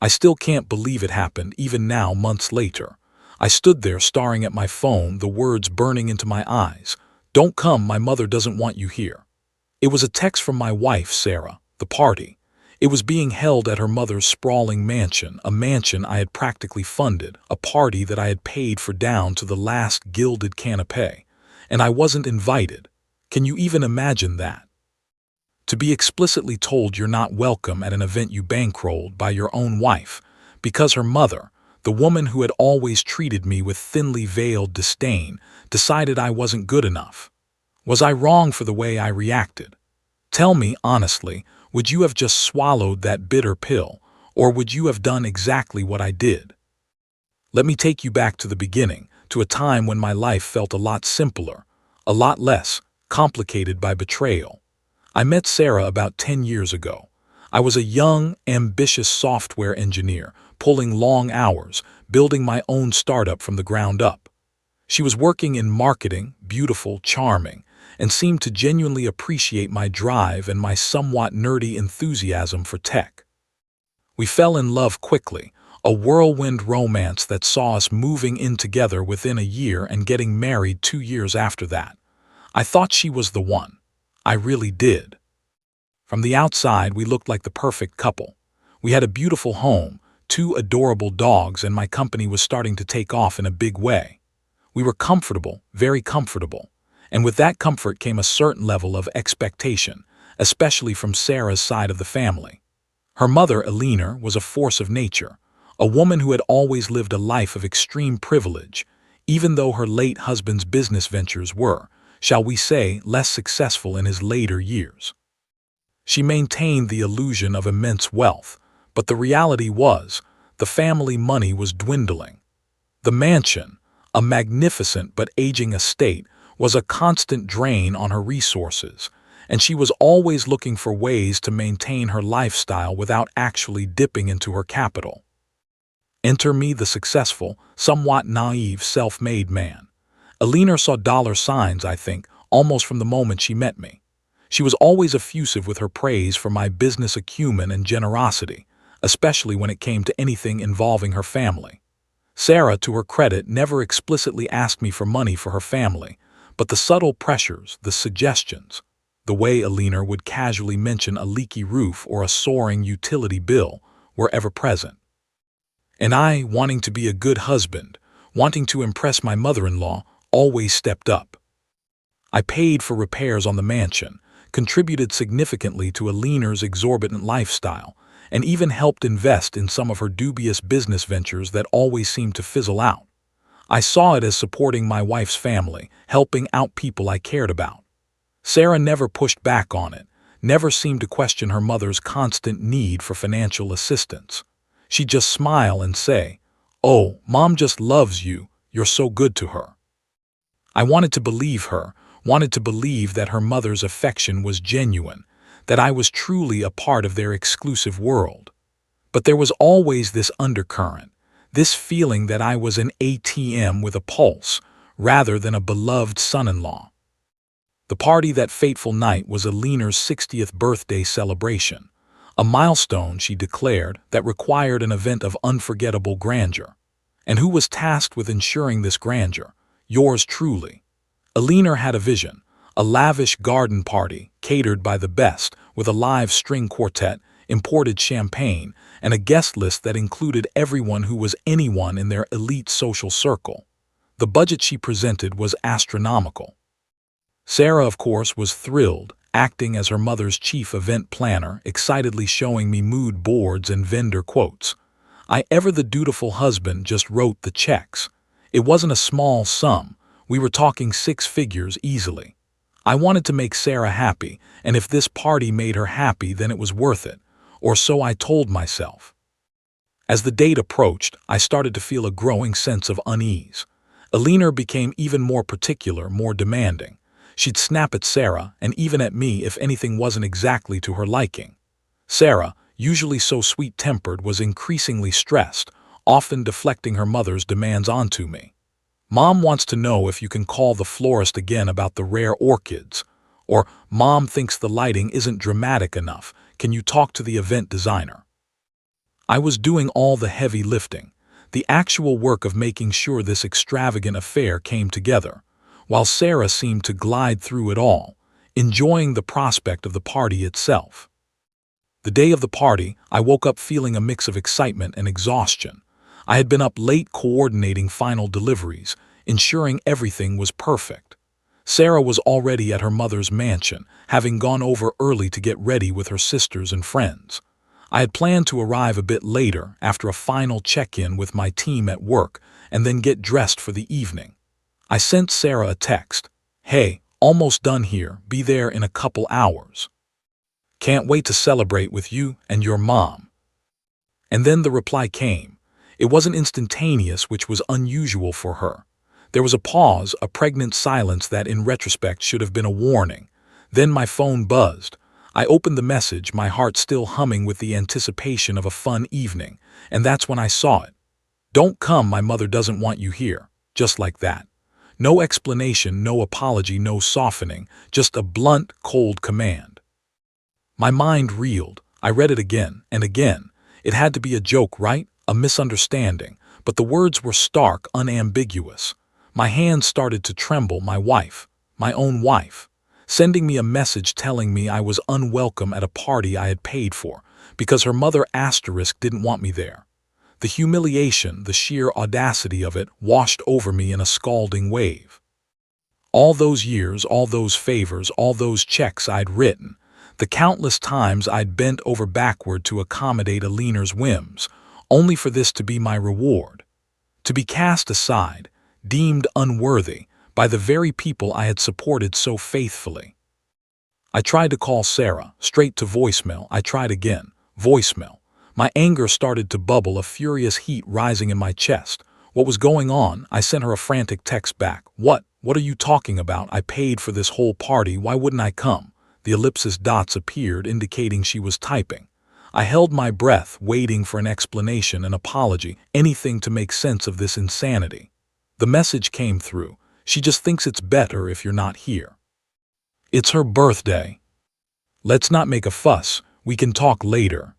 I still can't believe it happened, even now, months later. I stood there staring at my phone, the words burning into my eyes. "Don't come, my mother doesn't want you here." It was a text from my wife, Sarah. The party. It was being held at her mother's sprawling mansion, a mansion I had practically funded, a party that I had paid for down to the last gilded canapé. And I wasn't invited. Can you even imagine that? To be explicitly told you're not welcome at an event you bankrolled by your own wife, because her mother, the woman who had always treated me with thinly veiled disdain, decided I wasn't good enough. Was I wrong for the way I reacted? Tell me honestly, would you have just swallowed that bitter pill, or would you have done exactly what I did? Let me take you back to the beginning, to a time when my life felt a lot simpler, a lot less complicated by betrayal. I met Sarah about 10 years ago. I was a young, ambitious software engineer, pulling long hours, building my own startup from the ground up. She was working in marketing, beautiful, charming, and seemed to genuinely appreciate my drive and my somewhat nerdy enthusiasm for tech. We fell in love quickly, a whirlwind romance that saw us moving in together within a year and getting married 2 years after that. I thought she was the one. I really did. From the outside, we looked like the perfect couple. We had a beautiful home, 2 adorable dogs, and my company was starting to take off in a big way. We were comfortable, very comfortable. And with that comfort came a certain level of expectation, especially from Sarah's side of the family. Her mother, Eleanor, was a force of nature, a woman who had always lived a life of extreme privilege, even though her late husband's business ventures were, shall we say, less successful in his later years. She maintained the illusion of immense wealth, but the reality was, the family money was dwindling. The mansion, a magnificent but aging estate, was a constant drain on her resources, and she was always looking for ways to maintain her lifestyle without actually dipping into her capital. Enter me, the successful, somewhat naive, self-made man. Eleanor saw dollar signs, I think, almost from the moment she met me. She was always effusive with her praise for my business acumen and generosity, especially when it came to anything involving her family. Sarah, to her credit, never explicitly asked me for money for her family, but the subtle pressures, the suggestions, the way Eleanor would casually mention a leaky roof or a soaring utility bill, were ever present. And I, wanting to be a good husband, wanting to impress my mother-in-law, always stepped up. I paid for repairs on the mansion, contributed significantly to Eleanor's exorbitant lifestyle, and even helped invest in some of her dubious business ventures that always seemed to fizzle out. I saw it as supporting my wife's family, helping out people I cared about. Sarah never pushed back on it, never seemed to question her mother's constant need for financial assistance. She'd just smile and say, "Oh, Mom just loves you, you're so good to her." I wanted to believe her, wanted to believe that her mother's affection was genuine, that I was truly a part of their exclusive world. But there was always this undercurrent, this feeling that I was an ATM with a pulse, rather than a beloved son-in-law. The party that fateful night was Eleanor's 60th birthday celebration, a milestone, she declared, that required an event of unforgettable grandeur. And who was tasked with ensuring this grandeur? Yours truly. Eleanor had a vision, a lavish garden party, catered by the best, with a live string quartet, imported champagne, and a guest list that included everyone who was anyone in their elite social circle. The budget she presented was astronomical. Sarah, of course, was thrilled, acting as her mother's chief event planner, excitedly showing me mood boards and vendor quotes. I, ever the dutiful husband, just wrote the checks. It wasn't a small sum. We were talking 6 figures easily. I wanted to make Sarah happy, and if this party made her happy, then it was worth it, or so I told myself. As the date approached, I started to feel a growing sense of unease. Eleanor became even more particular, more demanding. She'd snap at Sarah, and even at me if anything wasn't exactly to her liking. Sarah, usually so sweet-tempered, was increasingly stressed, often deflecting her mother's demands onto me. "Mom wants to know if you can call the florist again about the rare orchids," or "Mom thinks the lighting isn't dramatic enough, can you talk to the event designer?" I was doing all the heavy lifting, the actual work of making sure this extravagant affair came together, while Sarah seemed to glide through it all, enjoying the prospect of the party itself. The day of the party, I woke up feeling a mix of excitement and exhaustion. I had been up late coordinating final deliveries, ensuring everything was perfect. Sarah was already at her mother's mansion, having gone over early to get ready with her sisters and friends. I had planned to arrive a bit later after a final check-in with my team at work and then get dressed for the evening. I sent Sarah a text. "Hey, almost done here, be there in a couple hours. Can't wait to celebrate with you and your mom." And then the reply came. It wasn't instantaneous, which was unusual for her. There was a pause, a pregnant silence that in retrospect should have been a warning. Then my phone buzzed. I opened the message, my heart still humming with the anticipation of a fun evening, and that's when I saw it. "Don't come, my mother doesn't want you here." Just like that. No explanation, no apology, no softening, just a blunt, cold command. My mind reeled. I read it again and again. It had to be a joke, right? A misunderstanding. But the words were stark, unambiguous. My hands started to tremble. My wife, my own wife, sending me a message telling me I was unwelcome at a party I had paid for because her mother didn't want me there. The humiliation, the sheer audacity of it washed over me in a scalding wave. All those years, all those favors, all those checks I'd written, the countless times I'd bent over backward to accommodate Alina's whims, only for this to be my reward. To be cast aside, deemed unworthy, by the very people I had supported so faithfully. I tried to call Sarah, straight to voicemail. I tried again, voicemail. My anger started to bubble, a furious heat rising in my chest. What was going on? I sent her a frantic text back. What are you talking about? I paid for this whole party, why wouldn't I come? The ellipsis dots appeared, indicating she was typing. I held my breath, waiting for an explanation, an apology, anything to make sense of this insanity. The message came through. She just thinks it's better if you're not here. It's her birthday. Let's not make a fuss. We can talk later.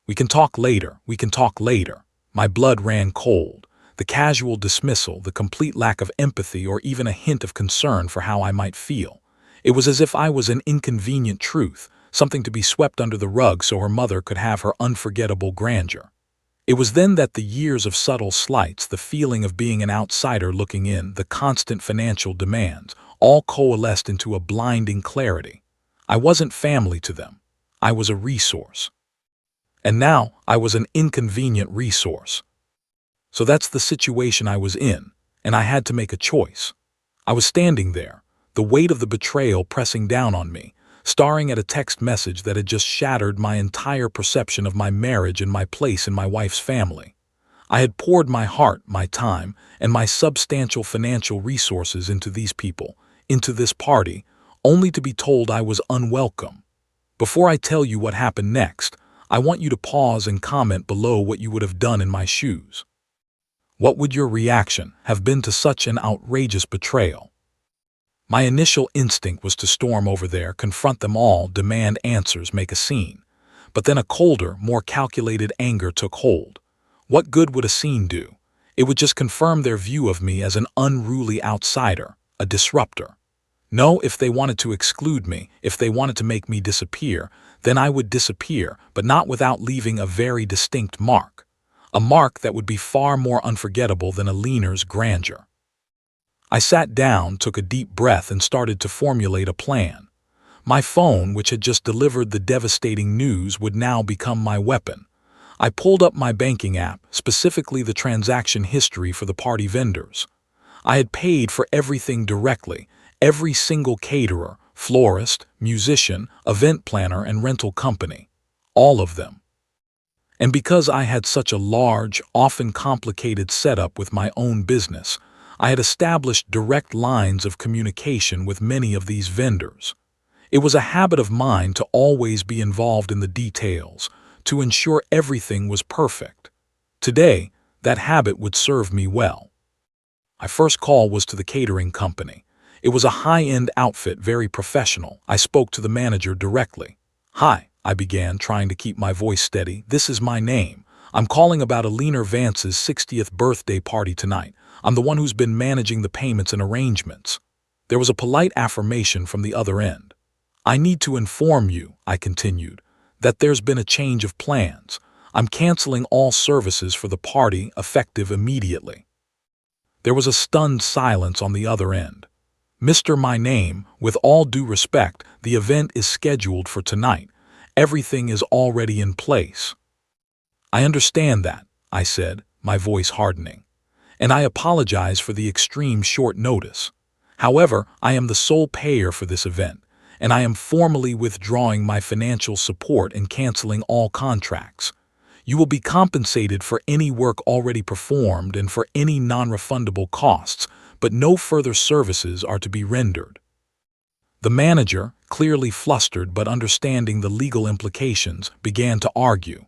We can talk later. We can talk later. My blood ran cold. The casual dismissal, the complete lack of empathy or even a hint of concern for how I might feel. It was as if I was an inconvenient truth, something to be swept under the rug so her mother could have her unforgettable grandeur. It was then that the years of subtle slights, the feeling of being an outsider looking in, the constant financial demands, all coalesced into a blinding clarity. I wasn't family to them. I was a resource. And now I was an inconvenient resource. So that's the situation I was in, and I had to make a choice. I was standing there, the weight of the betrayal pressing down on me, staring at a text message that had just shattered my entire perception of my marriage and my place in my wife's family. I had poured my heart, my time, and my substantial financial resources into these people, into this party, only to be told I was unwelcome. Before I tell you what happened next, I want you to pause and comment below what you would have done in my shoes. What would your reaction have been to such an outrageous betrayal? My initial instinct was to storm over there, confront them all, demand answers, make a scene. But then a colder, more calculated anger took hold. What good would a scene do? It would just confirm their view of me as an unruly outsider, a disruptor. No, if they wanted to exclude me, if they wanted to make me disappear, then I would disappear, but not without leaving a very distinct mark. A mark that would be far more unforgettable than Alina's grandeur. I sat down, took a deep breath, and started to formulate a plan. My phone, which had just delivered the devastating news, would now become my weapon. I pulled up my banking app, specifically the transaction history for the party vendors. I had paid for everything directly, every single caterer, florist, musician, event planner, and rental company. All of them. And because I had such a large, often complicated setup with my own business, I had established direct lines of communication with many of these vendors. It was a habit of mine to always be involved in the details, to ensure everything was perfect. Today, that habit would serve me well. My first call was to the catering company. It was a high-end outfit, very professional. I spoke to the manager directly. "Hi, I began, trying to keep my voice steady. This is my name. I'm calling about Alina Vance's 60th birthday party tonight. I'm the one who's been managing the payments and arrangements. There was a polite affirmation from the other end. I need to inform you, I continued, that there's been a change of plans. I'm canceling all services for the party, effective immediately. There was a stunned silence on the other end. Mr. My Name, with all due respect, the event is scheduled for tonight. Everything is already in place. I understand that, I said, my voice hardening. And I apologize for the extreme short notice. However, I am the sole payer for this event, and I am formally withdrawing my financial support and canceling all contracts. You will be compensated for any work already performed and for any non-refundable costs, but no further services are to be rendered. The manager, clearly flustered but understanding the legal implications, began to argue.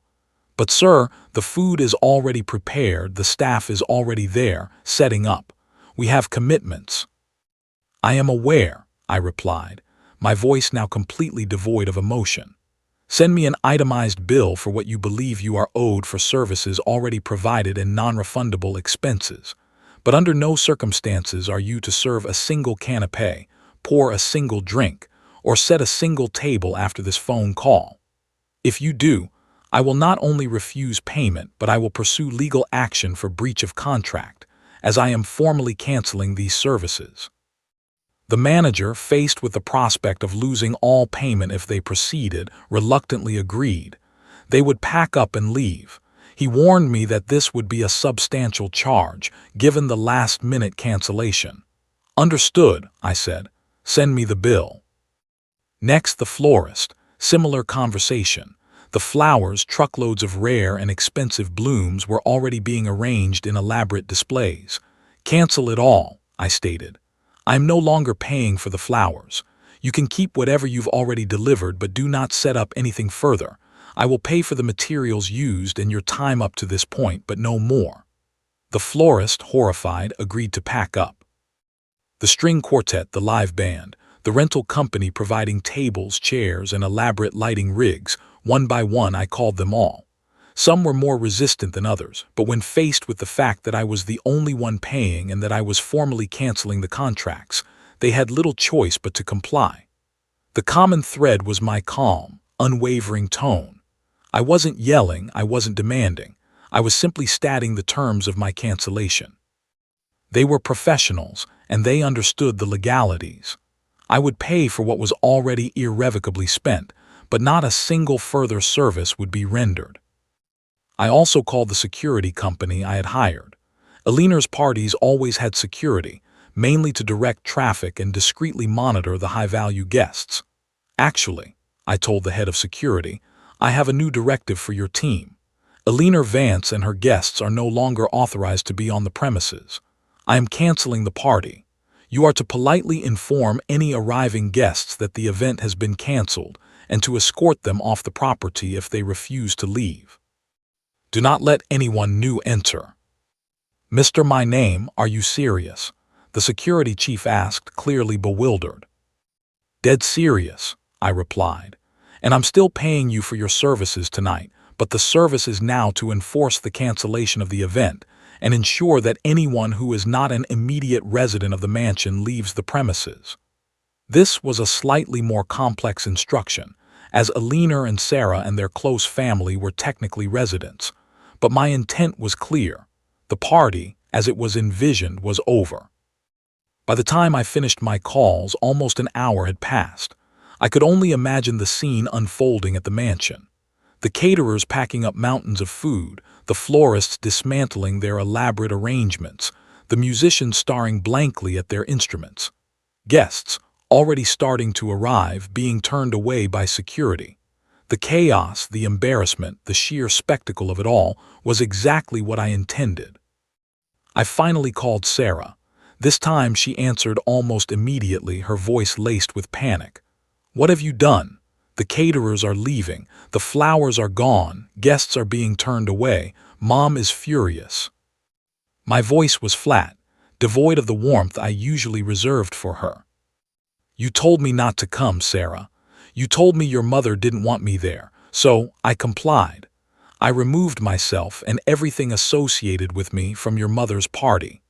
But sir, the food is already prepared, the staff is already there, setting up. We have commitments. I am aware, I replied, my voice now completely devoid of emotion. Send me an itemized bill for what you believe you are owed for services already provided and non-refundable expenses. But under no circumstances are you to serve a single canapé, pour a single drink, or set a single table after this phone call. If you do, I will not only refuse payment, but I will pursue legal action for breach of contract, as I am formally canceling these services. The manager, faced with the prospect of losing all payment if they proceeded, reluctantly agreed. They would pack up and leave. He warned me that this would be a substantial charge, given the last-minute cancellation. Understood, I said. Send me the bill. Next, the florist. Similar conversation. The flowers, truckloads of rare and expensive blooms, were already being arranged in elaborate displays. Cancel it all, I stated. I am no longer paying for the flowers. You can keep whatever you've already delivered, but do not set up anything further. I will pay for the materials used and your time up to this point, but no more. The florist, horrified, agreed to pack up. The string quartet, the live band, the rental company providing tables, chairs, and elaborate lighting rigs, one by one I called them all. Some were more resistant than others, but when faced with the fact that I was the only one paying and that I was formally canceling the contracts, they had little choice but to comply. The common thread was my calm, unwavering tone. I wasn't yelling, I wasn't demanding. I was simply stating the terms of my cancellation. They were professionals, and they understood the legalities. I would pay for what was already irrevocably spent, but not a single further service would be rendered. I also called the security company I had hired. Alina's parties always had security, mainly to direct traffic and discreetly monitor the high-value guests. Actually, I told the head of security, I have a new directive for your team. Alina Vance and her guests are no longer authorized to be on the premises. I am canceling the party. You are to politely inform any arriving guests that the event has been canceled and to escort them off the property if they refuse to leave. Do not let anyone new enter. Mr. My Name, are you serious? The security chief asked, clearly bewildered. Dead serious, I replied. And I'm still paying you for your services tonight, but the service is now to enforce the cancellation of the event and ensure that anyone who is not an immediate resident of the mansion leaves the premises. This was a slightly more complex instruction, as Alina and Sarah and their close family were technically residents, but my intent was clear. The party, as it was envisioned, was over. By the time I finished my calls, almost an hour had passed. I could only imagine the scene unfolding at the mansion. The caterers packing up mountains of food, the florists dismantling their elaborate arrangements, the musicians staring blankly at their instruments. Guests, already starting to arrive, being turned away by security. The chaos, the embarrassment, the sheer spectacle of it all was exactly what I intended. I finally called Sarah. This time she answered almost immediately, her voice laced with panic. What have you done? The caterers are leaving, the flowers are gone, guests are being turned away, Mom is furious. My voice was flat, devoid of the warmth I usually reserved for her. You told me not to come, Sarah. You told me your mother didn't want me there, so I complied. I removed myself and everything associated with me from your mother's party.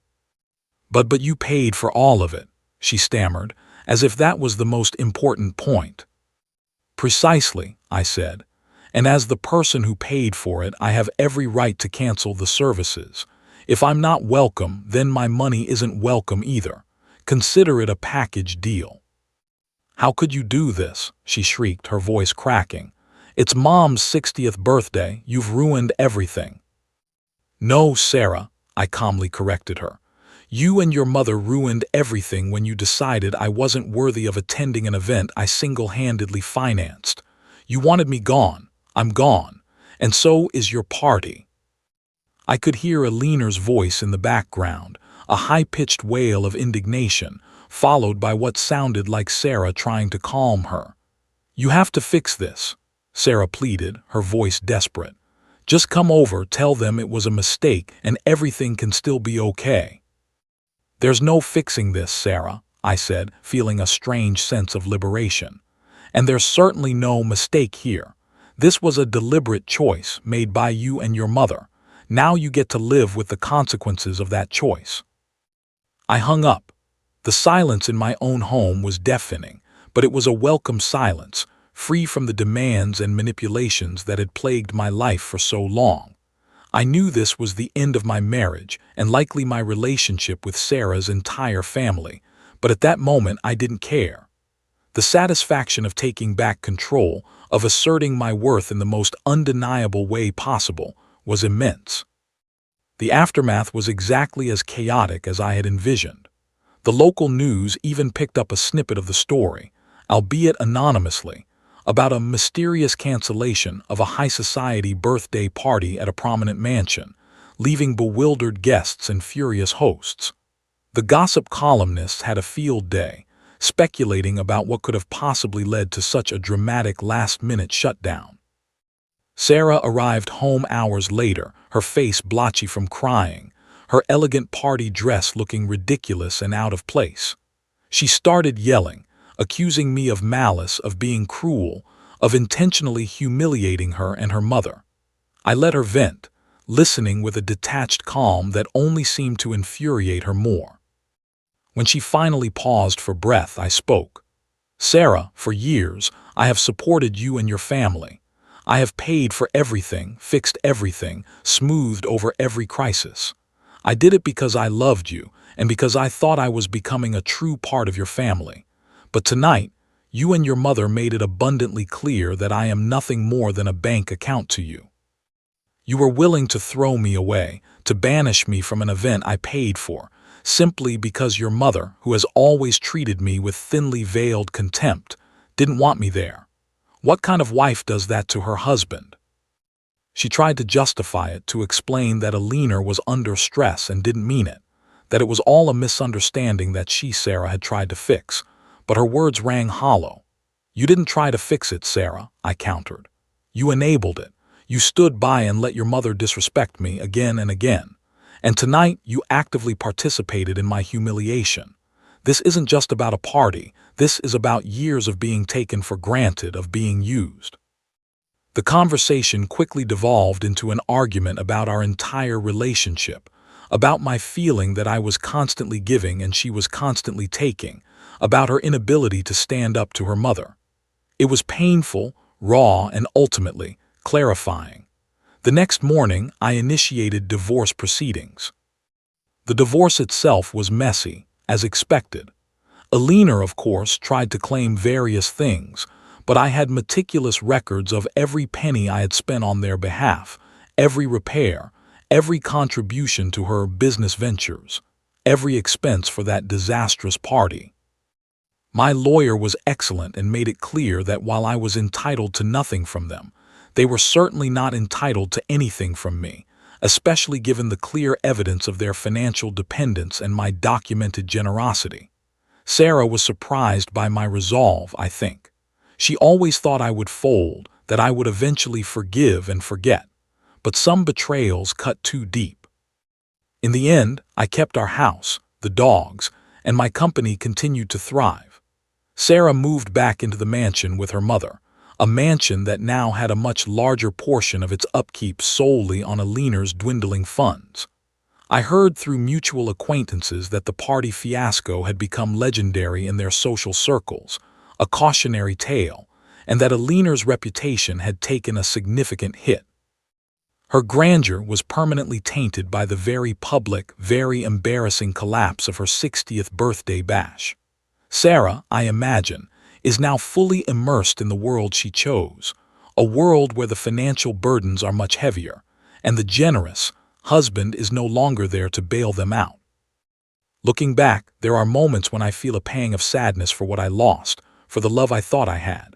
But you paid for all of it," she stammered, as if that was the most important point. "Precisely," I said, "and as the person who paid for it, I have every right to cancel the services. If I'm not welcome, then my money isn't welcome either. Consider it a package deal." "How could you do this?" she shrieked, her voice cracking. "It's Mom's 60th birthday. You've ruined everything." "No, Sarah," I calmly corrected her. "You and your mother ruined everything when you decided I wasn't worthy of attending an event I single-handedly financed. You wanted me gone. I'm gone. And so is your party." I could hear Aline's voice in the background, a high-pitched wail of indignation, followed by what sounded like Sarah trying to calm her. "You have to fix this," Sarah pleaded, her voice desperate. "Just come over, tell them it was a mistake, and everything can still be okay." "There's no fixing this, Sarah," I said, feeling a strange sense of liberation. "And there's certainly no mistake here. This was a deliberate choice made by you and your mother. Now you get to live with the consequences of that choice." I hung up. The silence in my own home was deafening, but it was a welcome silence, free from the demands and manipulations that had plagued my life for so long. I knew this was the end of my marriage and likely my relationship with Sarah's entire family, but at that moment I didn't care. The satisfaction of taking back control, of asserting my worth in the most undeniable way possible, was immense. The aftermath was exactly as chaotic as I had envisioned. The local news even picked up a snippet of the story, albeit anonymously, about a mysterious cancellation of a high-society birthday party at a prominent mansion, leaving bewildered guests and furious hosts. The gossip columnists had a field day, speculating about what could have possibly led to such a dramatic last-minute shutdown. Sarah arrived home hours later, her face blotchy from crying, her elegant party dress looking ridiculous and out of place. She started yelling, accusing me of malice, of being cruel, of intentionally humiliating her and her mother. I let her vent, listening with a detached calm that only seemed to infuriate her more. When she finally paused for breath, I spoke. "Sarah, for years, I have supported you and your family. I have paid for everything, fixed everything, smoothed over every crisis. I did it because I loved you and because I thought I was becoming a true part of your family. But tonight, you and your mother made it abundantly clear that I am nothing more than a bank account to you. You were willing to throw me away, to banish me from an event I paid for, simply because your mother, who has always treated me with thinly veiled contempt, didn't want me there. What kind of wife does that to her husband?" She tried to justify it, to explain that Aline was under stress and didn't mean it, that it was all a misunderstanding that she, Sarah, had tried to fix, but her words rang hollow. "You didn't try to fix it, Sarah," I countered. "You enabled it. You stood by and let your mother disrespect me again and again. And tonight you actively participated in my humiliation. This isn't just about a party. This is about years of being taken for granted, of being used." The conversation quickly devolved into an argument about our entire relationship, about my feeling that I was constantly giving and she was constantly taking, about her inability to stand up to her mother. It was painful, raw, and ultimately clarifying. The next morning, I initiated divorce proceedings. The divorce itself was messy, as expected. Aline, of course, tried to claim various things, but I had meticulous records of every penny I had spent on their behalf, every repair, every contribution to her business ventures, every expense for that disastrous party. My lawyer was excellent and made it clear that while I was entitled to nothing from them, they were certainly not entitled to anything from me, especially given the clear evidence of their financial dependence and my documented generosity. Sarah was surprised by my resolve, I think. She always thought I would fold, that I would eventually forgive and forget. But some betrayals cut too deep. In the end, I kept our house, the dogs, and my company continued to thrive. Sarah moved back into the mansion with her mother, a mansion that now had a much larger portion of its upkeep solely on Alina's dwindling funds. I heard through mutual acquaintances that the party fiasco had become legendary in their social circles, a cautionary tale, and that Alina's reputation had taken a significant hit. Her grandeur was permanently tainted by the very public, very embarrassing collapse of her 60th birthday bash. Sarah, I imagine, is now fully immersed in the world she chose, a world where the financial burdens are much heavier, and the generous husband is no longer there to bail them out. Looking back, there are moments when I feel a pang of sadness for what I lost, for the love I thought I had.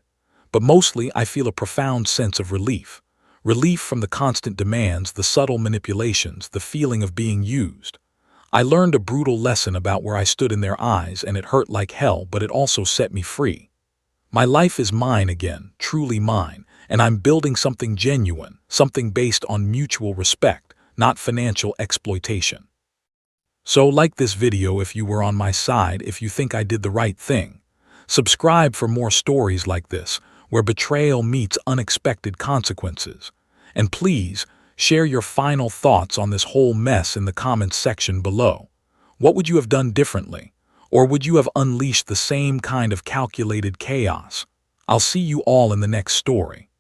But mostly I feel a profound sense of relief. Relief from the constant demands, the subtle manipulations, the feeling of being used. I learned a brutal lesson about where I stood in their eyes, and it hurt like hell, but it also set me free. My life is mine again, truly mine, and I'm building something genuine, something based on mutual respect, not financial exploitation. So like this video if you were on my side, if you think I did the right thing. Subscribe for more stories like this, where betrayal meets unexpected consequences. And please, share your final thoughts on this whole mess in the comments section below. What would you have done differently? Or would you have unleashed the same kind of calculated chaos? I'll see you all in the next story.